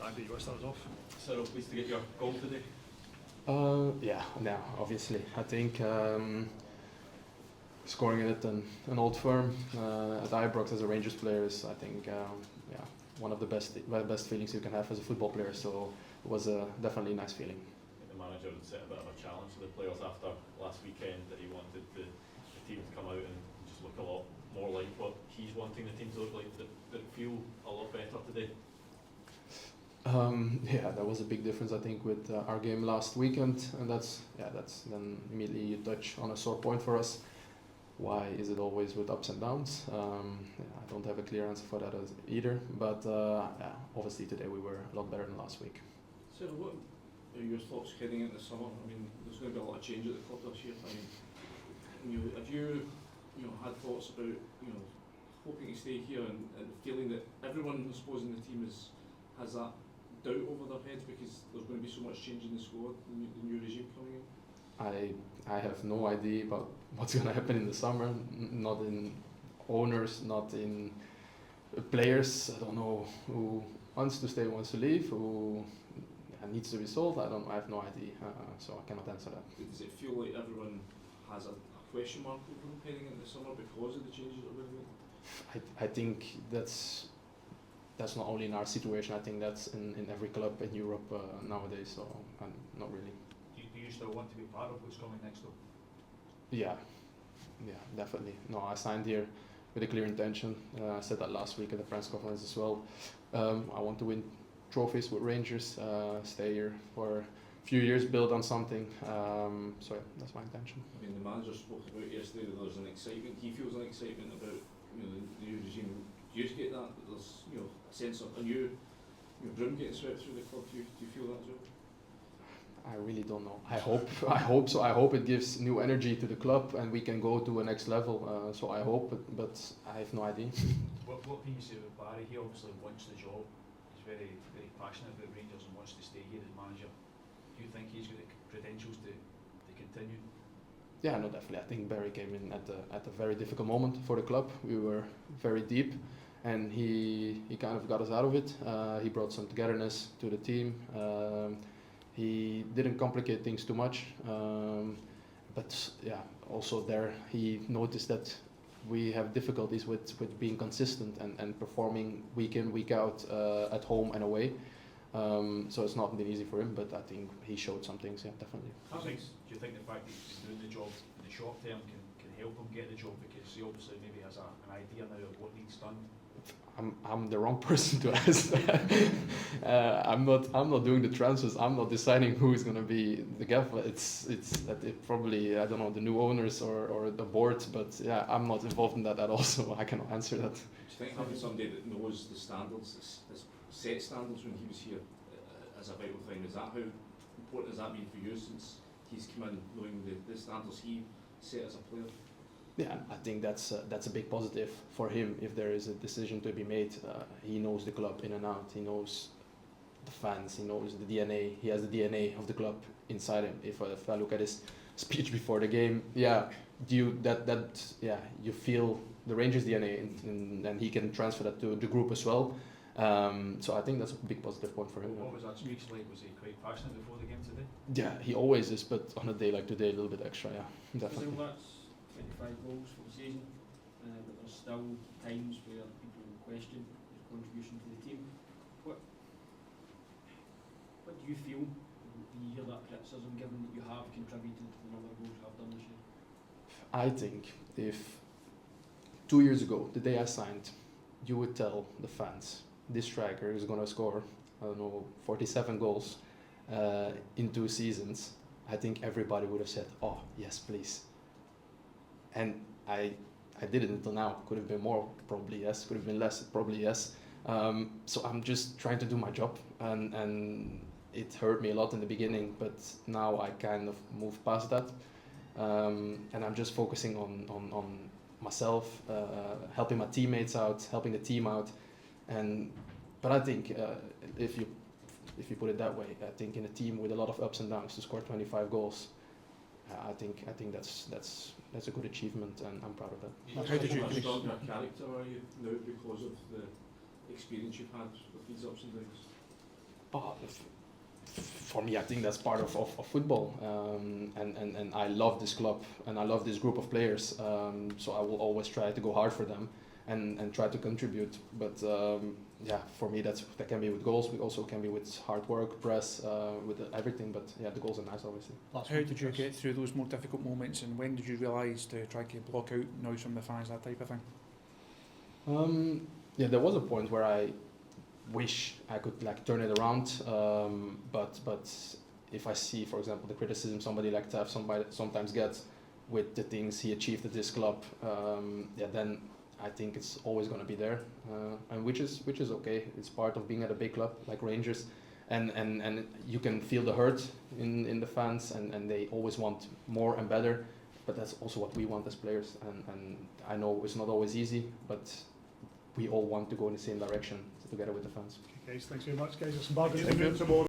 Andy, you want to start us off? So pleased to get your goal today. Yeah, obviously. I think scoring it at an old firm at Ibrox as a Rangers player is, I think, one of the best feelings you can have as a football player. So it was definitely a nice feeling. The manager had set a bit of a challenge to the players after last weekend, that he wanted the team to come out and just look a lot more like what he's wanting the team to look like. Did it feel a lot better today? Yeah, that was a big difference, I think, with our game last weekend, and that's then immediately you touch on a sore point for us. Why is it always with ups and downs? I don't have a clear answer for that either, but obviously today we were a lot better than last week. So what are your thoughts heading into the summer? I mean, there's going to be a lot of change at the club this year. I mean, have you had thoughts about hoping to stay here and feeling that everyone, I suppose, in the team has that doubt over their heads because there's going to be so much change in the squad, the new regime coming in? I have no idea about what's going to happen in the summer. Not in owners, not in players. I don't know who wants to stay, wants to leave, who needs to be sold. I have no idea, so I cannot answer that. Does it feel like everyone has a question mark over them heading into the summer because of the changes that are going to be? I think that's not only in our situation. I think that's in every club in Europe nowadays. So not really. Do you still want to be part of what's coming next though? Yeah, definitely. No, I signed here with a clear intention. I said that last week at the press conference as well. I want to win trophies with Rangers, stay here for a few years, build on something. So yeah, that's my intention. I mean, the manager spoke about yesterday that there's an excitement. He feels an excitement about the new regime. Do you get that there's a sense of a new broom getting swept through the club? Do you feel that as well? I really don't know. I hope so. I hope it gives new energy to the club and we can go to a next level. So I hope, but I have no idea. What can you say about Barry? He obviously wants the job. He's very passionate about Rangers and wants to stay here as manager. Do you think he's got the credentials to continue? Yeah, no, definitely. I think Barry came in at a very difficult moment for the club. We were very deep, and he kind of got us out of it. He brought some togetherness to the team. He didn't complicate things too much, but yeah, also there he noticed that we have difficulties with being consistent and performing week in, week out at home and away. So it's not been easy for him, but I think he showed some things, yeah, definitely. Do you think the fact that he's doing the job in the short term can help him get the job, because he obviously maybe has an idea now of what needs done? I'm the wrong person to ask that. I'm not doing the transfers. I'm not deciding who is going to be the gaffer. It's probably, I don't know, the new owners or the board, but yeah, I'm not involved in that at all, so I cannot answer that. Do you think having somebody that knows the standards, has set standards when he was here, as a vital thing? Is that how important has that been for you since he's come in, knowing the standards he set as a player? Yeah, I think that's a big positive for him. If there is a decision to be made, he knows the club in and out. He knows the fans. He knows the DNA. He has the DNA of the club inside him. If I look at his speech before the game, you feel the Rangers DNA, and he can transfer that to the group as well. So I think that's a big positive point for him. What was that speech like? Was he quite passionate before the game today? Yeah, he always is, but on a day like today, a little bit extra. Yeah, definitely. So that's 25 goals for the season, but there's still times where people question his contribution to the team. What do you feel when you hear that criticism, given that you have contributed to the number of goals you have done this year? I think if 2 years ago, the day I signed, you would tell the fans this striker is going to score, 47 goals in 2 seasons, I think everybody would have said, oh, yes, please. And I did it until now. Could have been more, probably yes. Could have been less, probably yes. So I'm just trying to do my job, and it hurt me a lot in the beginning, but now I kind of moved past that, and I'm just focusing on myself, helping my teammates out, helping the team out, but I think if you put it that way, I think in a team with a lot of ups and downs to score 25 goals. I think that's a good achievement, and I'm proud of that. How did you finish? How stronger character are you now because of the experience you've had with these ups and downs? For me, I think that's part of football, and I love this club and I love this group of players. So I will always try to go hard for them and try to contribute. But yeah, for me that can be with goals. We also can be with hard work, press, with everything. But yeah, the goals are nice, obviously. How did you get through those more difficult moments, and when did you realise to try to block out noise from the fans, that type of thing? Yeah, there was a point where I wish I could like turn it around, but if I see, for example, the criticism somebody like Tav sometimes gets with the things he achieved at this club, yeah, then I think it's always going to be there, and which is okay. It's part of being at a big club like Rangers, and you can feel the hurt in the fans, and they always want more and better, but that's also what we want as players, and I know it's not always easy, but we all want to go in the same direction together with the fans. Okay, guys, thanks very much, guys. There's some bad news tomorrow.